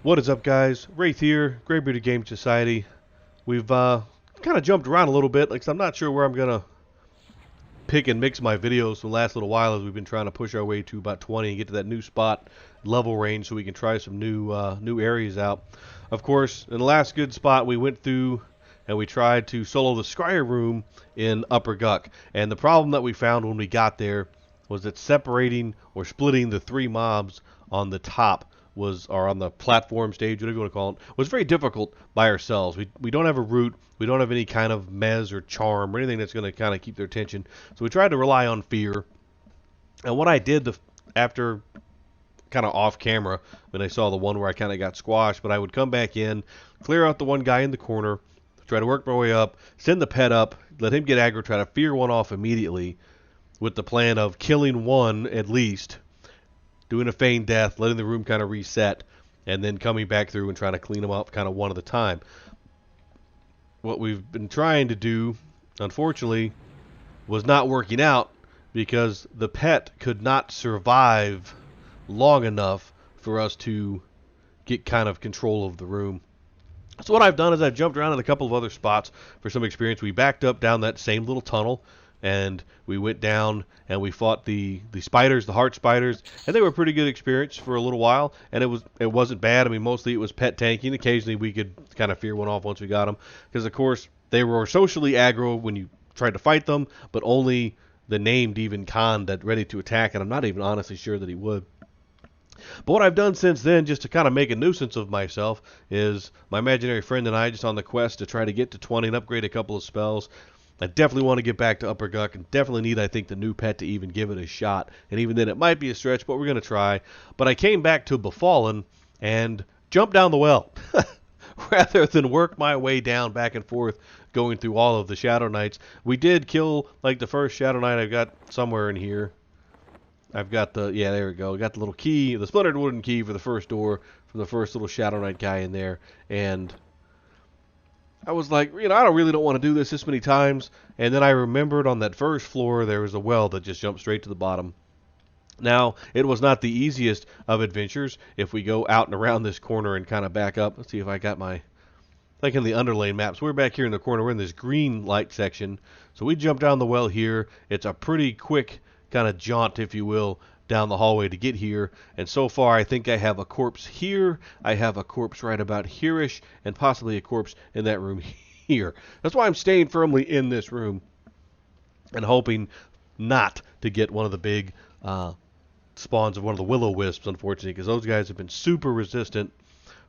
What is up, guys? Wraith here, Graybearded Game Society. We've kind of jumped around a little bit. I'm not sure where I'm going to pick and mix my videos for the last little while as we've been trying to push our way to about 20 and get to that new spot level range so we can try some new areas out. Of course, in the last good spot, we went through and we tried to solo the Scryer room in Upper Guck. And the problem that we found when we got there was that separating or splitting the three mobs on the top or on the platform stage, whatever you want to call it, was very difficult by ourselves. We don't have a root, we don't have any kind of mez or charm or anything that's going to kind of keep their attention. So we tried to rely on fear. And what I did after kind of off camera, when I saw the one where I kind of got squashed, but I would come back in, clear out the one guy in the corner, try to work my way up, send the pet up, let him get aggro, try to fear one off immediately with the plan of killing one at least, doing a feigned death, letting the room kind of reset, and then coming back through and trying to clean them up kind of one at a time. What we've been trying to do, unfortunately, was not working out because the pet could not survive long enough for us to get kind of control of the room. So what I've done is I've jumped around in a couple of other spots for some experience. We backed up down that same little tunnel, and we went down and we fought the spiders, the heart spiders, and they were a pretty good experience for a little while, and it wasn't bad. I mean, mostly it was pet tanking. Occasionally we could kind of fear one off once we got them, because of course they were socially aggro when you tried to fight them, but only the named even Khan that ready to attack, and I'm not even honestly sure that he would. But what I've done since then, just to kind of make a nuisance of myself, is my imaginary friend and I just on the quest to try to get to 20 and upgrade a couple of spells. I definitely want to get back to Upper Guck and definitely need, I think, the new pet to even give it a shot. And even then, it might be a stretch, but we're going to try. But I came back to Befallen and jumped down the well rather than work my way down back and forth going through all of the Shadow Knights. We did kill, like, the first Shadow Knight I've got somewhere in here. I've got yeah, there we go. Got the little key, the splintered wooden key for the first door from the first little Shadow Knight guy in there. And I was like, I don't want to do this many times. And then I remembered on that first floor there was a well that just jumped straight to the bottom. Now, it was not the easiest of adventures. If we go out and around this corner and kind of back up, let's see if I got my, like in the underlay maps, we're back here in the corner. We're in this green light section. So we jump down the well here. It's a pretty quick kind of jaunt, if you will, down the hallway to get here. And so far, I think I have a corpse here. I have a corpse right about here-ish, and possibly a corpse in that room here. That's why I'm staying firmly in this room and hoping not to get one of the big spawns of one of the will-o-wisps, unfortunately, because those guys have been super resistant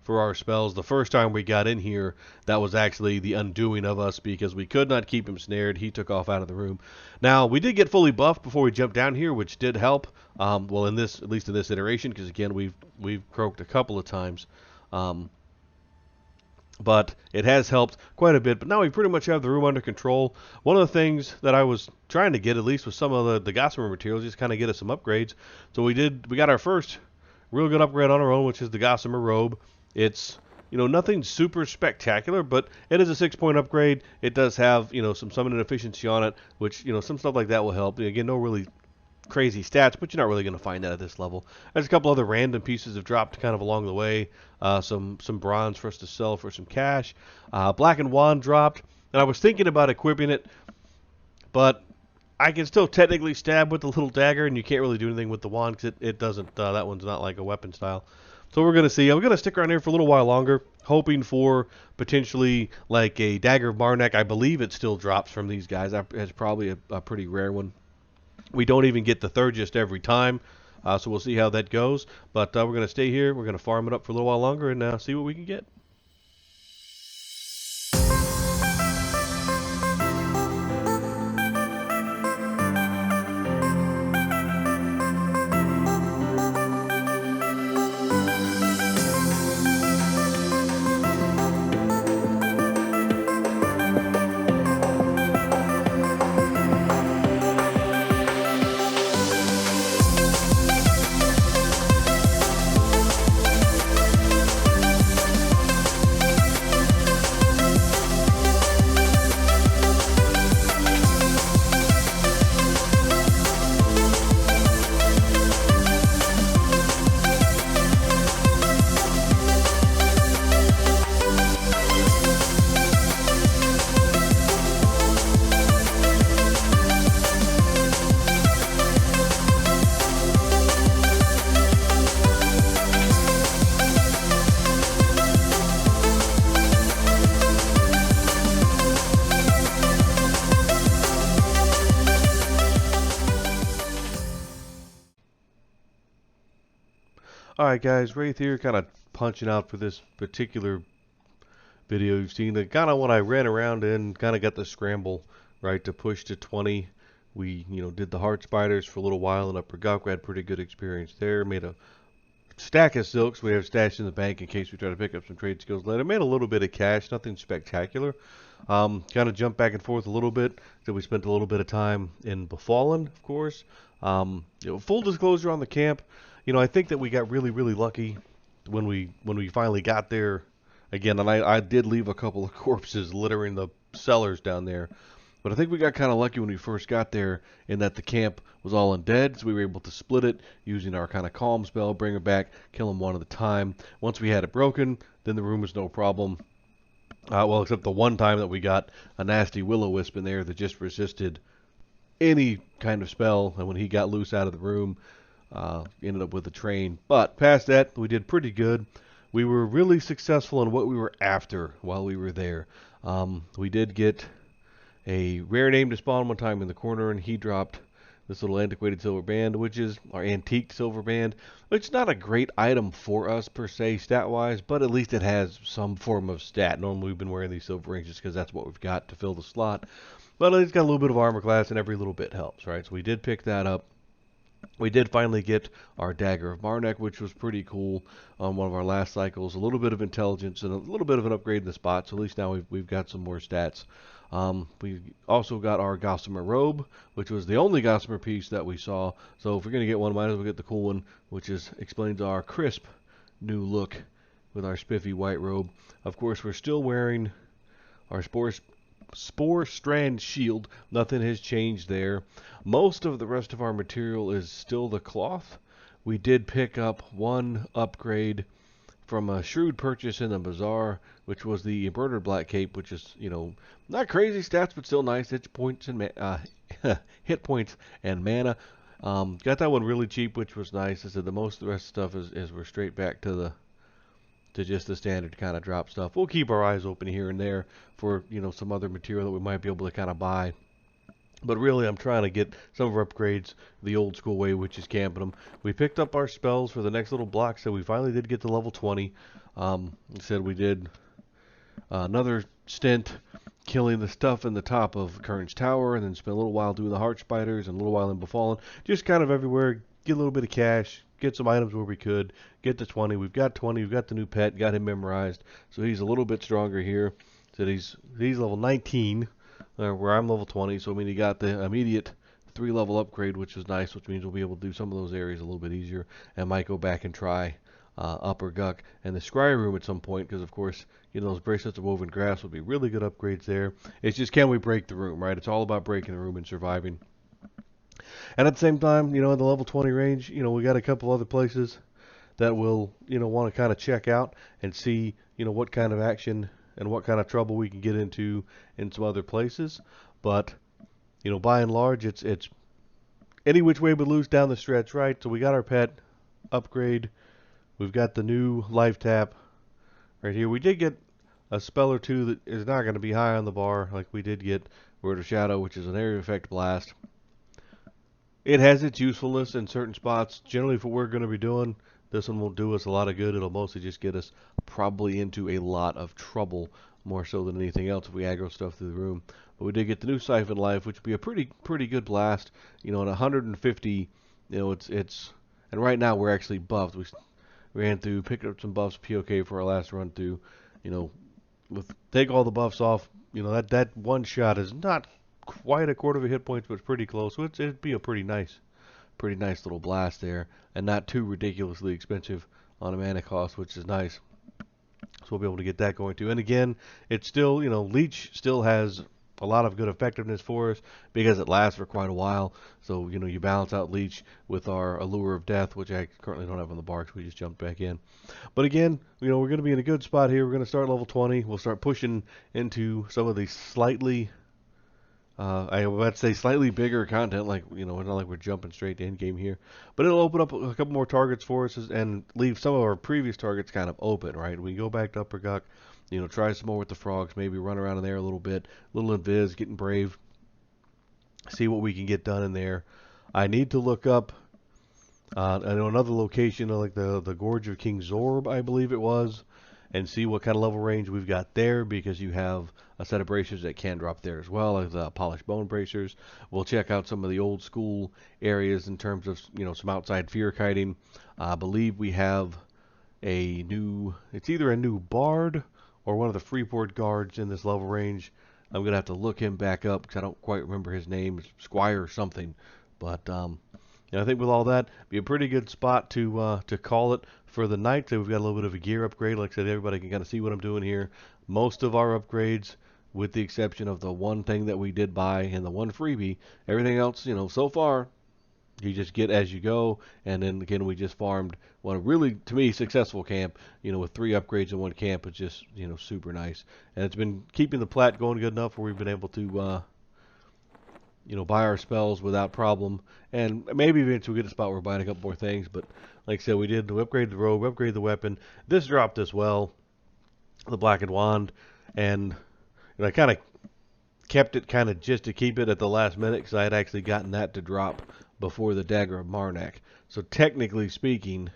for our spells. The first time we got in here, that was actually the undoing of us because we could not keep him snared. He took off out of the room. Now, we did get fully buffed before we jumped down here, which did help. Well, at least in this iteration, because again, we've croaked a couple of times. But it has helped quite a bit. But now we pretty much have the room under control. One of the things that I was trying to get, at least with some of the Gossamer materials, just kind of get us some upgrades. So we got our first real good upgrade on our own, which is the Gossamer robe. It's, nothing super spectacular, but it is a 6-point upgrade. It does have, some summoning efficiency on it, which, some stuff like that will help. Again, no really crazy stats, but you're not really going to find that at this level. There's a couple other random pieces have dropped kind of along the way. Some bronze for us to sell for some cash. Blackened Wand dropped, and I was thinking about equipping it, but I can still technically stab with the little dagger, and you can't really do anything with the wand because it doesn't, that one's not like a weapon style. So we're going to see. I'm going to stick around here for a little while longer, hoping for potentially like a Dagger of Marnek. I believe it still drops from these guys. It's probably a pretty rare one. We don't even get the third just every time, so we'll see how that goes. But we're going to stay here. We're going to farm it up for a little while longer and see what we can get. Alright guys, Wraith here, kind of punching out for this particular video you've seen. Kind of when I ran around and kind of got the scramble, right, to push to 20. We, did the heart spiders for a little while in Upper Gulk. We had pretty good experience there. Made a stack of silks we have stashed in the bank in case we try to pick up some trade skills later. Made a little bit of cash, nothing spectacular. Kind of jumped back and forth a little bit. So we spent a little bit of time in Befallen, of course. Full disclosure on the camp. I think that we got really, really lucky when we finally got there again. And I did leave a couple of corpses littering the cellars down there. But I think we got kind of lucky when we first got there in that the camp was all undead, so we were able to split it using our kind of calm spell, bring it back, kill them one at a time. Once we had it broken, then the room was no problem. Well, except the one time that we got a nasty will-o-wisp in there that just resisted any kind of spell, and when he got loose out of the room, ended up with a train. But past that, we did pretty good. We were really successful in what we were after while we were there. We did get a rare name to spawn one time in the corner, and he dropped this little antiquated silver band, which is our antique silver band. It's not a great item for us per se stat-wise, but at least it has some form of stat. Normally we've been wearing these silver rings just because that's what we've got to fill the slot. But it's got a little bit of armor class, and every little bit helps, right? So we did pick that up. We did finally get our Dagger of Marnek, which was pretty cool on one of our last cycles. A little bit of intelligence and a little bit of an upgrade in the spot, so at least now we've got some more stats. We also got our Gossamer Robe, which was the only Gossamer piece that we saw. So if we're going to get one, might as well get the cool one, which explains our crisp new look with our spiffy white robe. Of course, we're still wearing our Spore Strand Shield. Nothing has changed there. Most of the rest of our material is still the cloth. We did pick up one upgrade from a shrewd purchase in the bazaar, which was the embroidered black cape, which is, not crazy stats, but still nice hit points and hit points and mana. Got that one really cheap, which was nice. I said the most of the rest of stuff is we're straight back to just the standard kind of drop stuff. We'll keep our eyes open here and there for some other material that we might be able to kind of buy. But really, I'm trying to get some of our upgrades the old school way, which is camping them. We picked up our spells for the next little block, so we finally did get to level 20. Said we did another stint killing the stuff in the top of Kern's Tower, and then spent a little while doing the Heart Spiders and a little while in Befallen. Just kind of everywhere, get a little bit of cash, get some items where we could, get to 20. We've got 20, we've got the new pet, got him memorized, so he's a little bit stronger here. So he's level 19. Where I'm level 20, so I mean he got the immediate 3-level upgrade, which is nice, which means we'll be able to do some of those areas a little bit easier, and might go back and try Upper Gulk and the Scry Room at some point, because of course, those bracelets of woven grass would be really good upgrades there. It's just, can we break the room, right? It's all about breaking the room and surviving. And at the same time, in the level 20 range, we got a couple other places that we'll, want to kind of check out and see, what kind of action and what kind of trouble we can get into in some other places. But, by and large, it's any which way but loose down the stretch, right? So we got our pet upgrade. We've got the new life tap right here. We did get a spell or two that is not going to be high on the bar, like we did get Word of Shadow, which is an area effect blast. It has its usefulness in certain spots. Generally, for what we're going to be doing, this one won't do us a lot of good. It'll mostly just get us probably into a lot of trouble, more so than anything else if we aggro stuff through the room. But we did get the new Siphon Life, which would be a pretty good blast. At 150, it's and right now we're actually buffed. We ran through, picked up some buffs, POK for our last run through. Take all the buffs off. That one shot is not quite a quarter of a hit points, but it's pretty close. So it'd be a pretty nice little blast there, and not too ridiculously expensive on a mana cost, which is nice. So we'll be able to get that going too. And again, it's still, Leech still has a lot of good effectiveness for us because it lasts for quite a while. So, you balance out Leech with our Allure of Death, which I currently don't have on the bar because we just jumped back in. But again, we're going to be in a good spot here. We're going to start level 20. We'll start pushing into some of the slightly I would say slightly bigger content, like, it's not like we're jumping straight to end game here. But it'll open up a couple more targets for us and leave some of our previous targets kind of open, right? We go back to Upper Gulk, try some more with the frogs, maybe run around in there a little bit, little invis, getting brave, see what we can get done in there. I need to look up I know another location, like the Gorge of King Zorb, I believe it was, and see what kind of level range we've got there, because you have a set of bracers that can drop there as well as polished bone bracers. We'll check out some of the old school areas in terms of some outside fear kiting. I believe we have a new, it's either a new bard or one of the Freeport guards in this level range. I'm gonna have to look him back up because I don't quite remember his name. It's Squire or something, but I think with all that, be a pretty good spot to call it for the night. So we've got a little bit of a gear upgrade. Like I said, everybody can kind of see what I'm doing here. Most of our upgrades, with the exception of the one thing that we did buy and the one freebie, everything else, so far you just get as you go. And then again, we just farmed one really, to me, successful camp. With 3 upgrades in one camp, it's just super nice, and it's been keeping the plat going good enough where we've been able to buy our spells without problem. And maybe eventually we get a spot where we're buying a couple more things. But like I said, we upgrade the robe, upgrade the weapon. This dropped as well, the blackened wand, and I kind of kept it kind of just to keep it at the last minute because I had actually gotten that to drop before the dagger of Marnak. So technically speaking,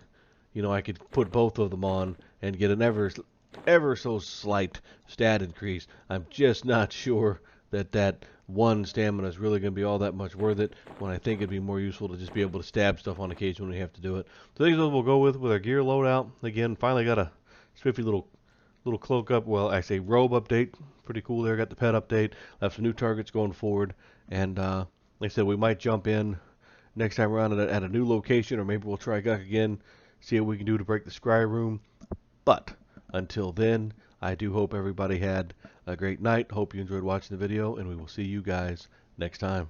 I could put both of them on and get an ever so slight stat increase. I'm just not sure that one stamina is really going to be all that much worth it, when I think it'd be more useful to just be able to stab stuff on occasion when we have to do it. So these are what we'll go with our gear loadout. Again, finally got a spiffy little cloak up. Well, I say robe update. Pretty cool there. Got the pet update. Have some new targets going forward. And like I said, we might jump in next time around at a new location, or maybe we'll try Guk again, see what we can do to break the scry room. But until then, I do hope everybody had a great night. Hope you enjoyed watching the video, and we will see you guys next time.